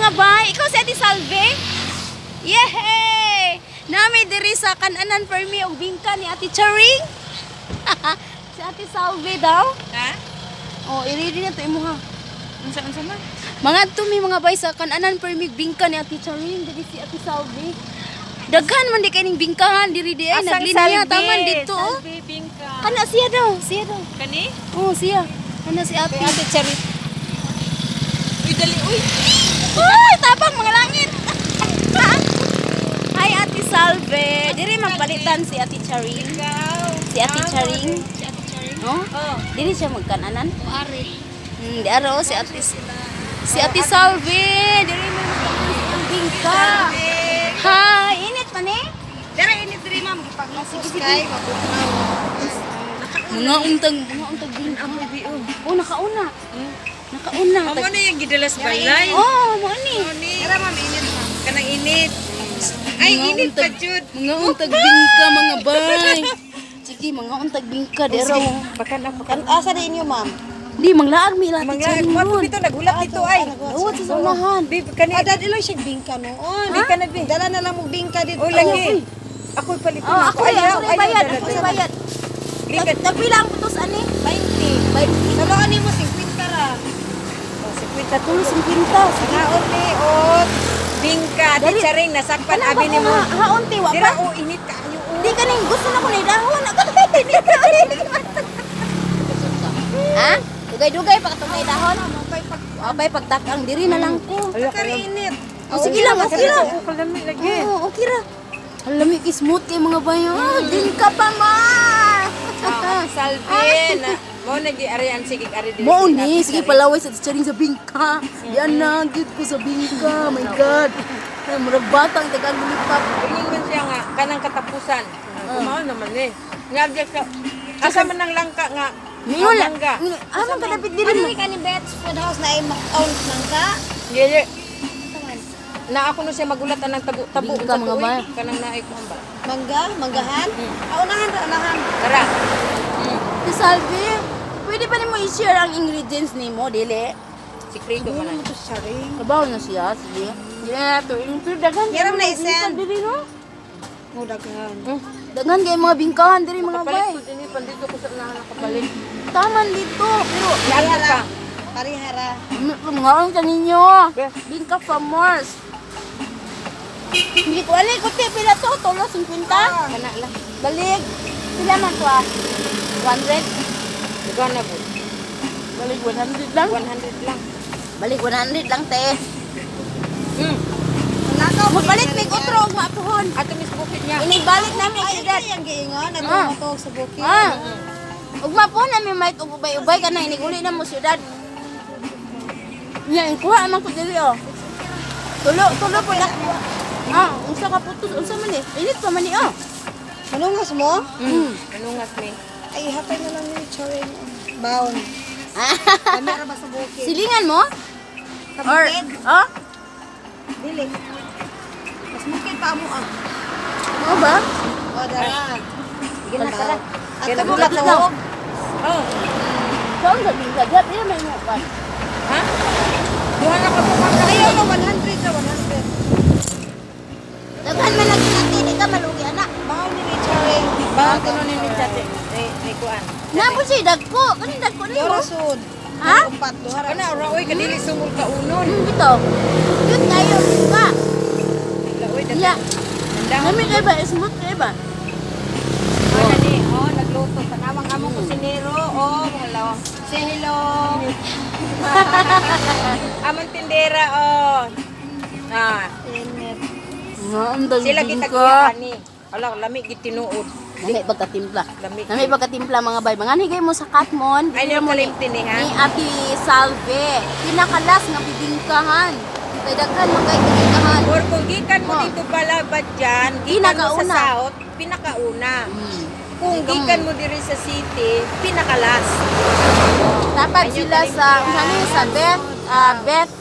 mga bay. Ikaw si Ate Salve? Yehey! Nami diri sa kananan for me og bingka ni Ate Charing. Si Ate Salve daw. Ha? Oh, i-ready na to imo ha. Unsa man? Mga tumi mga bay sa kananan for me bingka ni Ate Charing diri si Ate Salve. Daghan man di kaning bingkahan diri di ay naglinya taman dito. Oh. Salve bingka. Kana siya daw. Kani? Oh, siya. Kana si Ate. Ate Charing. Uy, dali, uy. Uy, tabang mga langit. Hi Ate Salve. Diri magpalitan si Ate Charing. Ikaw. Si Ate Charing. Si Ate Charing? No? Oh. Diri siya magkananan. Ari. Di araw si Ate Salve. Diri may magkananan si bingka. Hi, init man eh. Dara ini diri ma'am gipaglasos kay mabukaw. Mga untag bingka. Oh, nakauna. Nakauna. Amo na yung gidalas balay. Oh, mo ni. Dara ma'am init ma'am. Kanang init. Ay init pa jud. Mga untag bingka mga bay. Sige, mga untag bingka dero. Baka na Asa din inyo, ma'am? Di manglaag mi Ate Mga Charing. mo dito nagulat dito ay. Uwat sa unahan. Bib kani. Dad, ilang siya bingka noon. Bingka na bing. Dala na lang mo bingka dito. O lagi. Ako palito Oh, na ako rin bayad, ako rin bayad. Likat. Nagpila ang putos ani? 20. 20. Saluan ni mo 50 ra. Si Kwita Tulo 50. Sige. Naon ni ot. Bingka di Dali. charing nasakpan Kanang abi ni mo. haon ti wa Dira pa. o init kaayo o. Di kaning gusto na ko ni dahon. Ha? Dugay-dugay pa katong may dahon. Abay pagtakang diri na lang ko. Kari init. Oh, sige lang, okay lang. Kalami lagi. Oo, okay ra. Alam mi smooth kay mga bayo. Din ka pa man. Salve na. Mo nagi arian sige ari diri. Mo ni, sige palaway sa Charing sa bingka. Yan na, gid ko sa bingka. My God. Ay, murag batang tagang lumipat. Ingin man siya nga kanang katapusan. Kumaon naman eh. Nga diya ka. Asa man ang langka nga. Ngayon lang. Mangga. Amang kadapit diri Ano mo. ni kani Bet's Food House na ay account nang ka? Yeye. Na ako no siya magulatan ng tabu Bingka, mga bay. kanang naay ko ba. Manggahan? Unahan ra unahan. Tara. Si Salvi, pwede pa nimo i-share ang ingredients nimo, dili? Sikreto man. Ano mo to sharing? Kabaw na siya, sige. Yeah, to include dagan. Yaram na bingka isen. diri no. Mo daghan. Dagan kay mga bingkahan diri mga Kapalit bay. ko din pandito ko sa unahan ng kapalit. Taman dito, pero Lahat ka. Parihara. ngaon ka ninyo. Be. Bingka from Mars. Hindi ko alay ko te pila to, tolo 50. Kana lang. Balik. Pila man to ah? 100. Dugan na po. Balik 100 lang. 100 lang. Balik 100 lang te. Nakaw mo Magbalik may kutro og mapuhon. Ato mis bukid niya. Inibalik namin Ay, siyudad. ay, ang giingon. Ah. Nagtumatog sa bukid. Ah. Ug mapuhon namin may ubay-ubay ka na iniguli na mo siyudad. Nya kuha man ko diri oh. Tulo po na. Ah, unsa ka putos, unsa man eh? Init pa man ni oh. Manungas mo? Manungas mi. Ay, hatay na lang ni Charing. Baon. Ah. Kamera ba sa bukid? Silingan mo? Sa Or bukid? oh? Dili. Mas bukid pa mo ah. Ano ba? O, dara. Gina tara. At Kaya kabulat nagulat na lang. huwag. Oh. Saan sa bingka? Diyan, diyan may mukan. Ha? Duha na ka bukas. Ayaw na 100 na 100. Daghan man lagi natin, di ka malugi anak. Baon ni Charing. Bawang ko nun ni Chate. Ni kuan. Namo si dagko, kanin dagko ni mo. Dora sud. Ha? Umpat, duhara. Kana ora oy kadili sumul ka unon. Dito. Yun tayo, bingka. Laoy daghan. Ya, Nandang. kami kayo ba? Smooth kayo ba? Ano ni? Oh, nagluto. Tanawang among kusinero. Oh, hello. Say hello. Among tindera, oh. Ah, sila kita kuya ani. Ala, lami gid tinuod. Nami pagkatimpla. Lami. Nami pagkatimpla mga bay. Mga nigay mo sa Katmon. Ay, dili mo ni nagkalimti ni ha. ni Ate Salve. Pinakalas nga bibingkahan. Kay daghan man kay bibingkahan. Or kung gikan mo Oh. dito palabad dyan, gikan mo sa Pinakauna. south, pinakauna. Kung Ikaw gikan mo. mo diri sa city, pinakalas. Dapat Ayun, sila sa kalimtihan. ano yun, sa Beth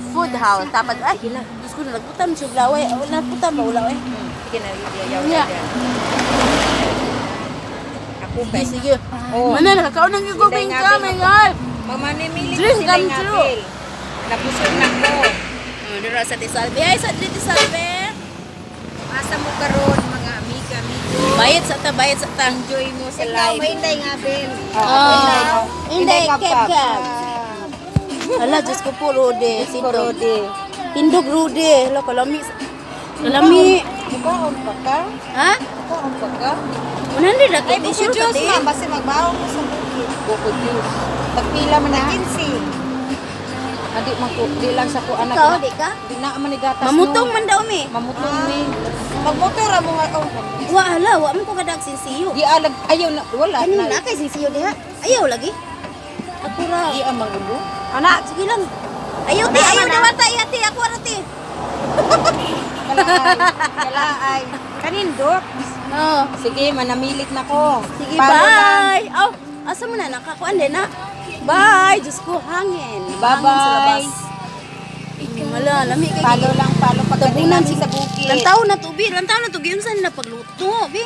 Food House. Dapat ay Diyos ko nagputam siya laway. Nagputam ba ulaway? Sige na, yayaw Yeah. na dyan. Ako Okay, kay. sige. Oh. Mana nakakaon ng gugubing Sila ka, nga my bin- God. Mamanimili ko Dream sila come nga true. apil. Napusod na ko. Dira sa Tisalve. Ay, sa Tisalve. Asa mo karon mga amigo. Bayad sa ta, bayad sa ta. Enjoy mo sa Ikaw, live. may Inday nga, Ben. Oh, hindi, Kapap. kep. Ala, Diyos ko po, Rude. Ko Rode. Hindog, Rude. Ala, kalami. Kalami. Mukaon pa ka? Ha? Mukaon pa ka? 100 na Ay, kiti. buko Sure ka, juice, te. ma'am. Basta magbaho mo sa bukid. Buko juice. Pagpila man na. 15. Adi man ko, di lang sa ko anak Ikaw, na. di ka? Di na man ni gatas. Mamutong man daw, mi. Mamutong ni. Magmotor mo nga. Oh. Wa, ala, wa man ko kadag sinsiyo. Di alag ayaw na wala Kanina na. na kay sinsiyo diha. Ayaw lagi. Ako ra. Di ang magulo. Anak, sige lang. Ayaw, te. Ayaw na mata. Iyati, ako ra, te. Kalaay. Kanindot. Oo. Sige, manamilit na ko. Sige, Follow lang. bye. Oh, asa mo na? Nakakuan din na. Bye. Diyos ko, hangin. Bye-bye. Hangin sa labas. Wala, lami kay Follow lang, follow pagdating tabunan namin sa bukid. Lantaw na to, bi. Lantaw na to. Giyon sa nila pagluto, bi.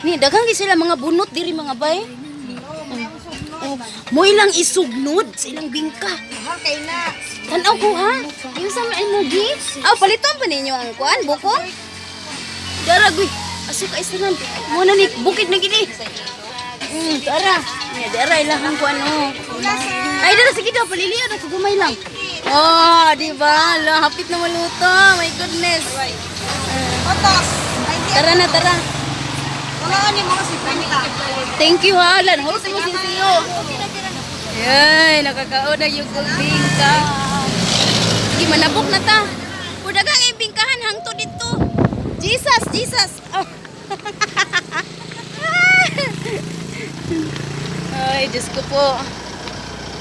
Ni, daghang gi sila mga bunot diri mga bay. Oh, mo ilang isugnod sa ilang bingka. Ha, kay na. Tanaw ko ha. Yung sa mga gi. Ah, paliton pa ninyo ang kuan, buko. Daragoy. Aso ka isanan. Mo na ni bukid na gini. Tara. Ni dara ilang kuan no. Ay, dara sige daw paliliya na gumay lang. Oh, di ba? La, hapit na maluto. My goodness. Otos. Ay, di. Tara na, tara. Wala ni mga si Penta. Thank you, Alan. Host mo sinsiyo. Ay, nakakaon na yung bingka. Di manabok na ta. Pudagang yung bingkahan hangto dito. Jesus, Jesus. Oh. Ay, Diyos ko po.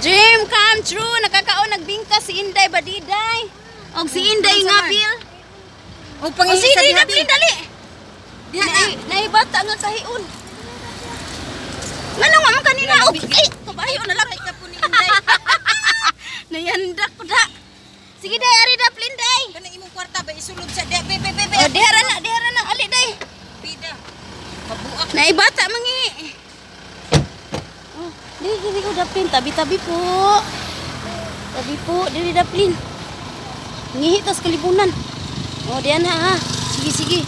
Dream come true. Nakakaon nagbingka si Inday Badiday. O si Inday nga, Bill. O O si Inday na, Bill, dali. Naibata nga kahiun. Ngano nga man kanina? Ay, kabayo na lang. Ka po ni Inday. Nayandak ko da. Sige, day, ari da, plin, day. Kanang imong kwarta ba isulod sa de. Be. O, dihara na. Ali, day. Pida. Mabuak. Naibata, mangi. Oh, dili ko daplin. Tabi-tabi po. Tabi po, dili daplin. Ngihi tas kalibunan. O, diyan ha. Sige.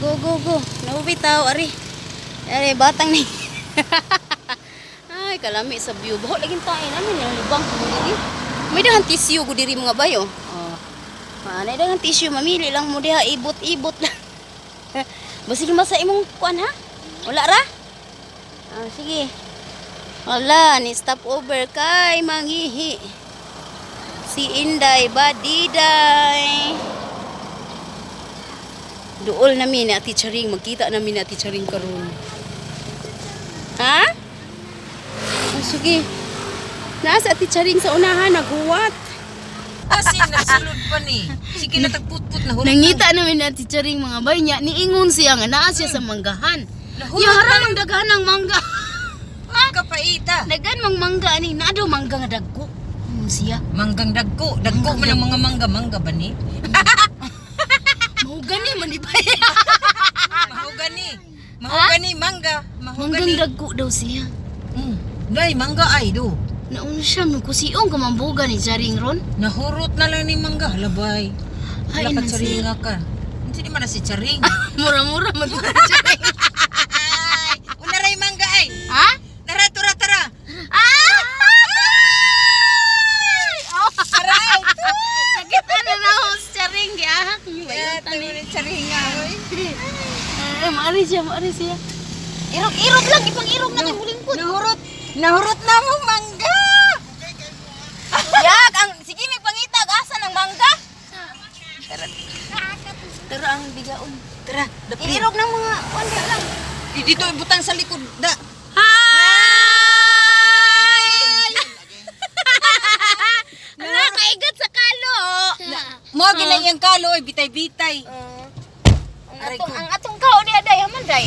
Go. Nawubitaw, ari. Ari, batang ni. Ay, kalami sa view. Baho laging tayo namin yung lubang ko diri. May dahan tissue ko diri mga bayo. Oh. May dahan tissue, mamili lang mo diha, ibot lang. Basig mo sa imong kuan ha? Wala ra? Ah, sige. Wala, ni stop over kay manghihi. Si Inday Badiday. Duol namin ni Ati Charing, magkita namin ni Ati Charing karon. Ha? Oh, sige. Nasa Ati Charing sa unahan, naghuwat. Kasi nagsulod pa ni. Sige na tagputput na hulog. Nangita namin ni Ati Charing mga bay niya, niingon siya nga naa siya sa manggahan. Yaran ang daghan ng mangga. Kapaita. Daghan mang mangga ani, na daw mangga nga dagko. Siya. Manggang dagko. Dagko man ang mga mangga ba ni? Mahugani man di ba? Mahogani. Mahogani mangga. Manggang Mahogani. dagko daw siya. Dai mangga ay do. Nauna siya, may kusiong kamambuga ni Charing ron. Nahurot na lang ni mangga. Labay. Ay, Wala man ka charing nga ka. Hindi man na si charing. Mura-mura man to si Charing. Ay, unaray mangga ay. Ha? Tara, tara. Ah! Oh, Tara, ito. nakita na na ako si Charing. Giahak niyo ba Kaya yun? ito ni charing nga. oy. Maari siya. Irog lang, ipang-irog na kay mulingkod. Nahurot na mo mangga. Yak, sige may pangita, asa ng mangga? Tara ang bigaon. Tara, dapin. Irog ng mga wala lang. Dito ibutang sa likod. Da. Hi! Ala, kaigat sa kalo. Mo ginayang kalo oy bitay-bitay. Aray ko. Ang atong kao ni Aday, haman day.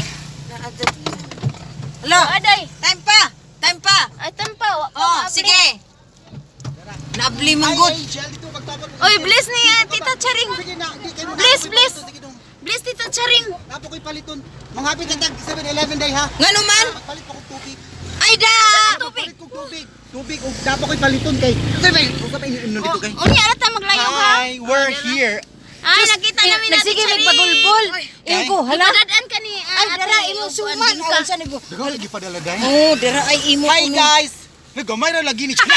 Alo, Aday, time pa. ay tampa. Oh, sige. Naabli manggod. Oy, bless ni Tita Charing. Bless. Bless Tita Charing. Napo ko'y paliton. Manghapit ang tag 7-Eleven day ha. Ngano man? Palit pa kong tubig. Aida! Tubig. Palit kong tubig. Tubig, o dapat ko'y paliton kay. Kasi may, o kapay inom dito kay. Unya ata maglayo ka. Hi, we're here. Ay, nakita namin natin Nagsige siya rin. magpagulbol. Iyong ko, hala. Ipadadaan ka ni Ay, dara, imong suman. Awan sa nibo. Dagang lagi padala dahil. Oh, dara ay imo. Hi guys! Nagamay na lagi ni China.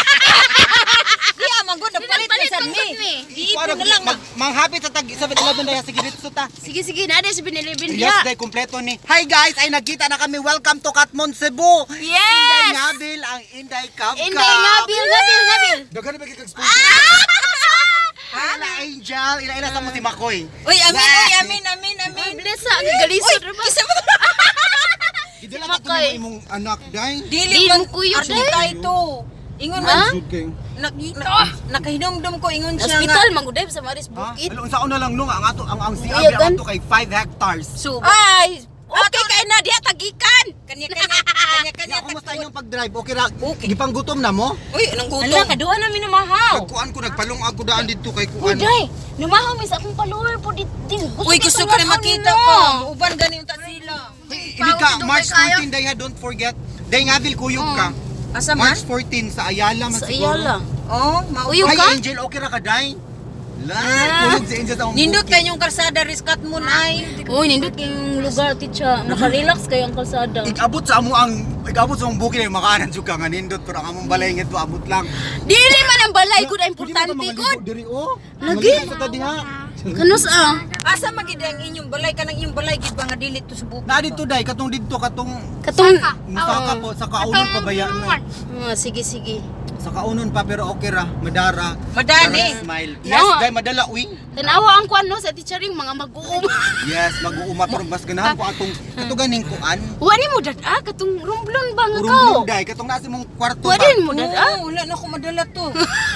Di amang good na palit Palit sa kong mi. sumi. Iipon na lang. Manghapit sa tag 7-Eleven dahil sige dito ta. Sige, sige, na sa 7-Eleven Yes, diya. day kompleto ni. Hi guys, ay nagkita na kami. Welcome to Katmon, Cebu. Inday Yes! Nabil ang Inday Cup. Inday, Nabil, Nabil, Nabil. Dagan na ba kikag-sponsor? Ila Angel, ila sa mo si Makoy. Uy, amin. Bless sa galisod ba? Gidala Si ka Makoy. to imong anak day. Dili Di man mo kuyo, Arnita ito. Ingon Ha? man. Good kay. Nakahinomdom ko ingon siya Hospital, nga. manguday sa Maris Ha? Bukid. Alon sa una lang no, ang ato ang Iya, siya gan. ato kay 5 hectares. So, Ay, okay kay na diya tagikan. kanya-kanya. Ya, kumusta inyong pag-drive? Okay ra? Gipanggutom na mo? Uy, anong gutom? Ala, kaduha namin namahaw. Nagkuan ko nagpalong ako daan dito kay kuan. Uday, namahaw mi sa akong follower po dito. Uy, gusto ko na makita ka. Uban gani unta sila. Hindi ka, Pao, March dugay kayo. 14 day ha, don't forget. Day nga Vil kuyog ka. Asa man? March 14 sa Ayala man Sa siguro. iyala. Oh, Uyog Hi ka? Angel, okay ra ka day? La, Ah. kuyog si Angel sa akong Nindot bukid. kayong kalsada riskat mo ay. Uy, nindot kayong lugar, teacher. Makarelax kayo ang kalsada. Igabot sa amo ang among bukid ay makaanan jud ka nga nindot pero ang among balay ngito abot lang. Dili man ang balay ko na Pwede importante mo ka ko. maligo diri oh. Lagi? Maligo sa diha. Kanus ah. Asa magid ang inyong balay kanang inyong balay gid ba nga dili to subuk. Na dito day katong dito katong Katong musaka po sa kaunon pa bayaan mo. sige, sige. Sa kaunon pa pero okay ra, madara. Madani. Dara, smile. No. Yes, day madala uy. Tanawa ang kuan no sa teachering mga mag-uum. Yes, mag-uuma pero mas ganahan ko atong katuganing kuan. Wani mo dad katong rumblon ba nga Urong ka? lunday katong nasa mong kwarto ba. Wani mo dad Wala na ko madala to.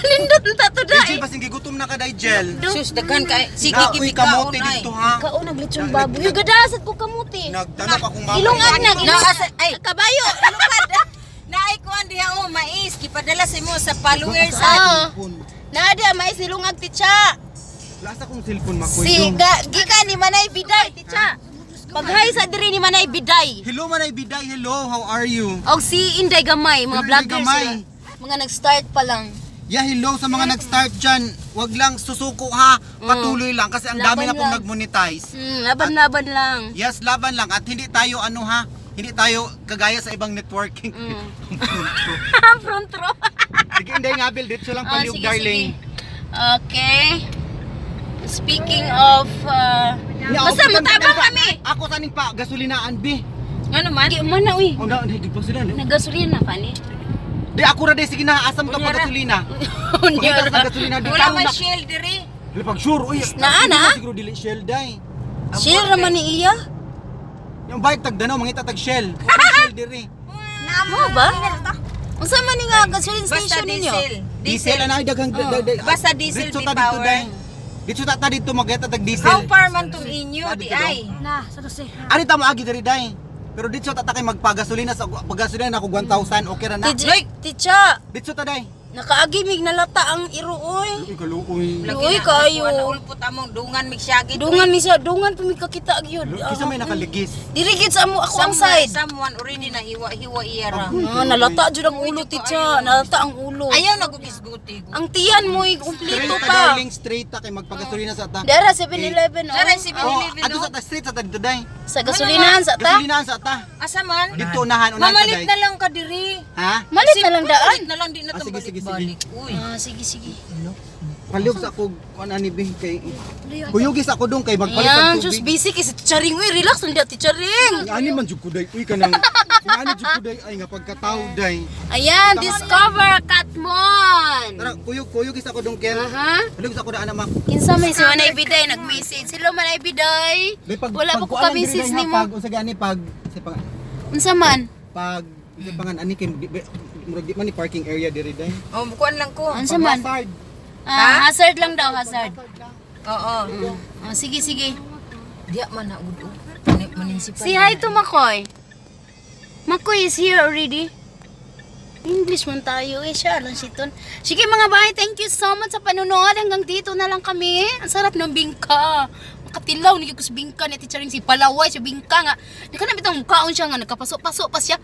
Lindot na to dai. Angel pasing gigutom na ka day gel. Sus daghan ka. Sige Na, uy, gibikaon kamote ay. dito ha. Kao naglitsong baboy. Yung gadasat ko kamuti. Nagtanong akong mama. Ilungag na, ilungag. Ay. Kabayo, ilungag. Naay ko diha oh mais gipadala sa mo sa followers Ah. Cellphone. Nada may silungag titsa. Lasa kong cellphone makoy. Si gika ni Manay Biday titsa. Paghay sa diri ni Manay Biday. Hello Manay Biday, hello, how are you? Og si Inday Gamay, mga Inday vloggers Gamay. sila. Mga nag-start pa lang. Yeah, hello sa mga nag-start dyan. Wag lang susuko ha. Patuloy lang kasi ang dami Laban na pong lang. nag-monetize. Laban-laban lang. Yes, laban lang at hindi tayo ano ha. Hindi tayo kagaya sa ibang networking. Front row. Sige, Inday nga Bil, dito lang paliw sige, darling. sige. Okay. Speaking of Yeah, basta okay, matabang ganda. kami. Ako taning pa gasolinaan bi. Ano man? Di man na uy. Oh, nahigit pa sila no. Nagasolina ka ni. Di ako ra day sige na asam ka pa gasolina. Pagkita sa gasolina di Wala ka man na. shell diri. Pag sure, uy. Na, na? Siguro dili shell day. Share naman ni iya. Yung bike tagdanaw mangita tag shell. Shell diri. Namo ba? Unsa man ni nga gasoline Basta station ninyo? diesel. Diesel ana daghang Basta diesel dito may ta dito power. day. Dito ta dito mageta tag diesel. How far man tong inyo di ay? Na, sa kasi. Ari ta moagi diri day. Pero dito ta kay magpagasolina sa pagasolina ako 1,000 okay ra na. Ticha, Dito ta day. nakaagimig na lata ang iruoy. Uy kaluoy. Uy, kayo. Ulpot among dungan migsyagit. Dungan mi siya, dungan pumikakita gyud. Kisa may nakaligis. Diri gid sa amo ako ang side. Someone already na hiwa iyara. Nalata jud ang ulo ticha, nalata ang ulo. Ayaw na gugisguti. Ang tiyan mo ay kumpleto Straight ta pa. darling straight ta kay magpagasolina sa ta. Dara 7-Eleven oh. Dara si Oh, Bilibin ato sa ta street sa ta dito day. Sa gasolinahan sa ta. Gasolinahan sa ta. Asa man? Dito unahan unahan ta Mamalit day. na lang ka diri. Ha? Malit na lang daan. Malit na lang di na Ah, to sige, sige, balik. Uy. Sige, sige. Paliog sa ako kuan ani bi kay Kuyugis ako dong kay magpalit Ayan, ng just tubig. basic is teacharing. Uy, relax lang dyan, teacharing. Ani man jud kuday uy kanang kung ani jud kuday ay nga pagkatao day. Ayan, discover Katmon. Tara kuyugis ako dong ken. Aha. Kuyugis ako da ana ma. Kinsa may si Manay Biday nag-message. Hello Manay Biday. May Wala pa ko ka-message ni mo. Pag unsa gani pag sa pag Unsa man? pag sa pangan ani kay murag di man ni parking area diri day. Oh, bukuan lang ko. Unsa man? Hazard. Hazard lang daw, hazard. Oo. Sige, sige. Diya man na udo. Municipal. Say hi to Makoy. Makoy is here already. English man tayo eh, siya lang siton. Sige mga bahay, thank you so much sa panonood. Hanggang dito na lang kami. Ang sarap ng bingka. nakatilaw ni ko sa bingka ni teacher si palaway sa bingka nga. Naka bitang mukhaon siya nga nagkapasok-pasok pa siya.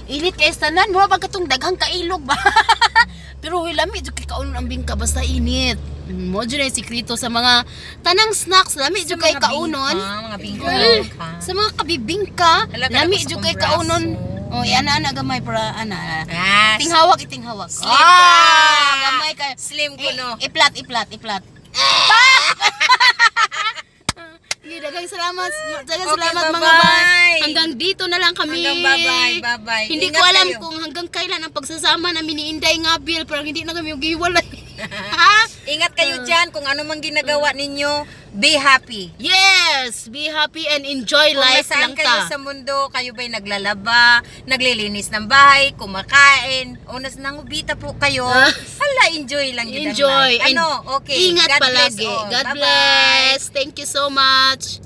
Init kay tanan mo pag katong daghang kailog ba. Pero lami jud kay kaunon ang bingka basta init. Mo jud ay sikreto sa mga tanang snacks lami jud kay kaunon. Mga bingka. Sa mga kabibingka, Wala ka lami na jud sa kay braso. kaunon. Oh, ana gamay para ana. Ah, Itinghawak. Slim ka. Gamay ka. Slim ko no. Iplat. Daghang salamat. Daghang Okay, salamat mga bye-bye. bay. Hanggang dito na lang kami. Hanggang bye-bye. Hindi Ingat ko alam kayo. kung hanggang kailan ang pagsasama namin ni Inday nga Bill, parang hindi na kami maghiwalay. Ha? Ingat kayo dyan kung ano mang ginagawa ninyo. Be happy. Yes, be happy and enjoy Kung life nasaan lang kayo ta. sa mundo, kayo ba'y naglalaba, naglilinis ng bahay, kumakain, o nangubita po kayo, hala, enjoy lang yun ang Enjoy. life. Ano, okay. Ingat God bless palagi. all. God Bye-bye. bless. Thank you so much.